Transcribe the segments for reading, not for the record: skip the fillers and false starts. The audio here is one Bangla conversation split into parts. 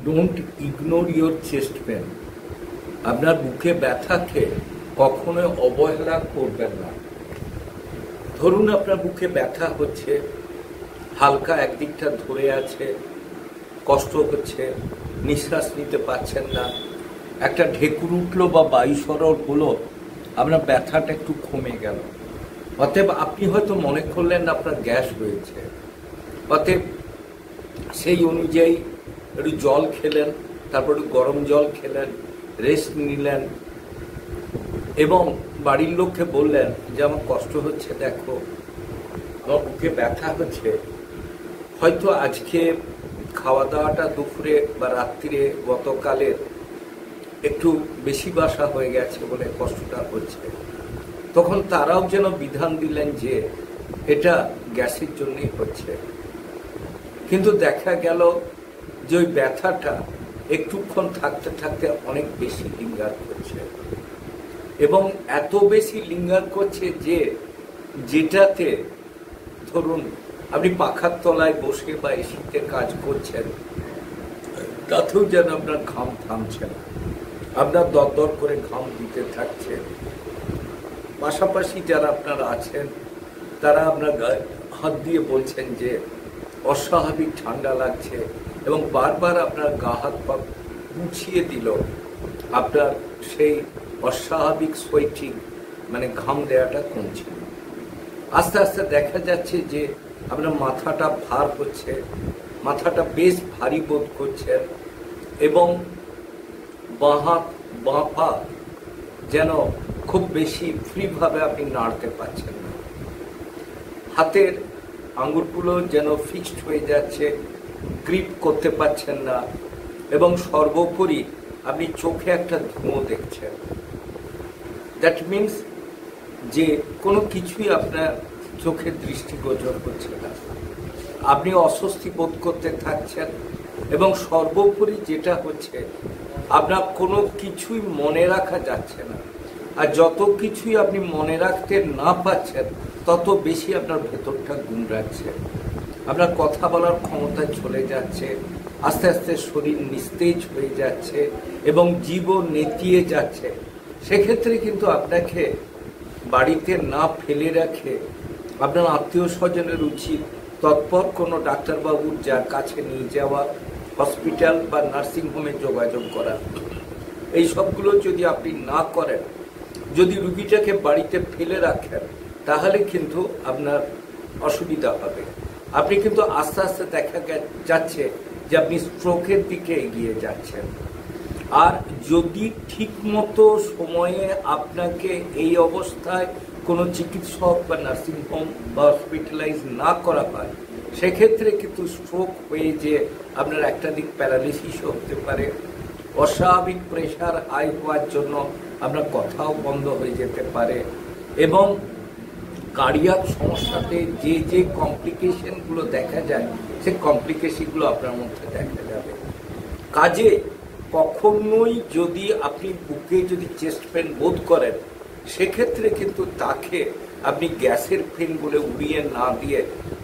Don't ignore your chest pain. আপনার বুকে ব্যথাকে কখনোই অবহেলা করবেন না। ধরুন আপনার বুকে ব্যথা হচ্ছে, হালকা একদিকটা ধরে আছে, কষ্ট হচ্ছে, নিঃশ্বাস নিতে পারছেন না, একটা ঢেকুর উঠলো বা বায়ু সরল হলো, আপনার ব্যথাটা একটু কমে গেল। অতএব আপনি হয়তো মনে করলেন আপনার গ্যাস হয়েছে, অতএব সেই অনুযায়ী একটু জল খেলেন, তারপর একটু গরম জল খেলেন, রেস্ট নিলেন এবং বাড়ির লোককে বললেন যে আমার কষ্ট হচ্ছে, দেখো আমার বুকে ব্যথা হচ্ছে, হয়তো আজকে খাওয়া দাওয়াটা দুপুরে বা রাত্রিরে গতকালের একটু বেশি বাসা হয়ে গেছে বলে কষ্টটা হচ্ছে। তখন তারাও যেন বিধান দিলেন যে এটা গ্যাসের জন্যই হচ্ছে। কিন্তু দেখা গেল যে ওই ব্যথাটা একটুক্ষণ থাকতে থাকতে অনেক বেশি লিঙ্গার করছে এবং এত বেশি লিঙ্গার করছে যে যেটাতে ধরুন আপনি পাখার তলায় বসে বা এসিতে কাজ করছেন, তাতেও যেন আপনার ঘাম থামছে না, আপনার দরদর করে ঘাম দিতে থাকছে। পাশাপাশি যারা আপনারা আছেন তারা আপনার গায়ে হাত দিয়ে বলছেন যে অস্বাভাবিক ঠান্ডা লাগছে এবং বারবার আপনার গা হাত পা মুছিয়ে দিল আপনার সেই অস্বাভাবিক সোয়েটিং মানে ঘাম দেওয়াটা কমছে। আস্তে আস্তে দেখা যাচ্ছে যে আপনার মাথাটা ভার হচ্ছে, মাথাটা বেশ ভারী বোধ করছেন এবং বাঁ হাত বাঁ পা যেন খুব বেশি ফ্রিভাবে আপনি নাড়তে পারছেন না, হাতের আঙুলগুলো যেন ফিক্সড হয়ে যাচ্ছে, গ্রিপ করতে পারছেন না এবং সর্বোপরি আপনি চোখে একটা ধুঁয়ো দেখছেন। দ্যাট মিনস যে কোনো কিছুই আপনার চোখে দৃষ্টিগোচর হচ্ছে না, আপনি অস্বস্তি বোধ করতে থাকছেন এবং সর্বোপরি যেটা হচ্ছে আপনার কোনো কিছুই মনে রাখা যাচ্ছে না। আর যত কিছুই আপনি মনে রাখতে না পারছেন তত বেশি আপনার ভেতরটা গুমরাচ্ছে, আপনার কথা বলার ক্ষমতা চলে যাচ্ছে, আস্তে আস্তে শরীর নিস্তেজ হয়ে যাচ্ছে এবং জীবন নেতিয়ে যাচ্ছে। সেক্ষেত্রে কিন্তু আপনাকে বাড়িতে না ফেলে রাখে আপনার আত্মীয় স্বজনের উচিত তৎপর কোনো ডাক্তারবাবুর যার কাছে নিয়ে যাওয়া, হসপিটাল বা নার্সিংহোমে যোগাযোগ করা। এই সবগুলো যদি আপনি না করেন, যদি রুগীটাকে বাড়িতে ফেলে রাখেন, তাহলে কিন্তু আপনার অসুবিধা হবে। আপনি কিন্তু আস্তে আস্তে দেখা যাচ্ছে যে আপনি স্ট্রোকের দিকে এগিয়ে যাচ্ছেন। আর যদি ঠিকমতো সময়ে আপনাকে এই অবস্থায় কোনো চিকিৎসক বা নার্সিংহোম বা হসপিটালাইজ না করা হয়, সেক্ষেত্রে কিন্তু স্ট্রোক হয়ে যে আপনার একটা দিক প্যারালিসিসও হতে পারে, অস্বাভাবিক প্রেশার হাই হওয়ার জন্য আপনার কথাও বন্ধ হয়ে যেতে পারে এবং কার্ডিয়াক সমস্যাতে যে যে কমপ্লিকেশনগুলো দেখা যায় সেই কমপ্লিকেশনগুলো আপনার মধ্যে দেখা যাবে। কাজে কখনোই যদি আপনি বুকে যদি চেস্ট পেন বোধ করেন, সেক্ষেত্রে কিন্তু তাকে আপনি গ্যাসের পেন বলে উড়িয়ে না দিয়ে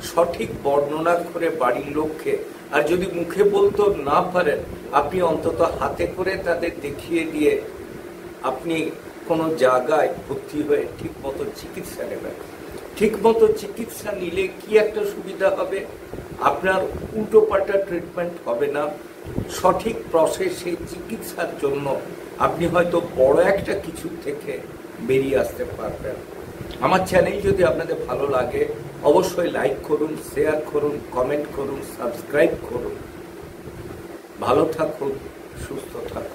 সঠিক বর্ণনা করে বাড়ির লোককে, আর যদি মুখে বলতে না পারেন আপনি অন্তত হাতে করে তাদের দেখিয়ে দিয়ে আপনি কোনো জায়গায় ভর্তি হয়ে ঠিকমতো চিকিৎসা নেবেন। ঠিকমতো চিকিৎসা নিলে কি একটা সুবিধা হবে, আপনার উল্টোপাল্টা ট্রিটমেন্ট হবে না, সঠিক প্রসেসে চিকিৎসার জন্য আপনি হয়তো বড় একটা কিছু থেকে বেরিয়ে আসতে পারবেন। আমার চ্যানেল যদি আপনাদের ভালো লাগে অবশ্যই লাইক করুন, শেয়ার করুন, কমেন্ট করুন, সাবস্ক্রাইব করুন। ভালো থাকুন, সুস্থ থাকুন।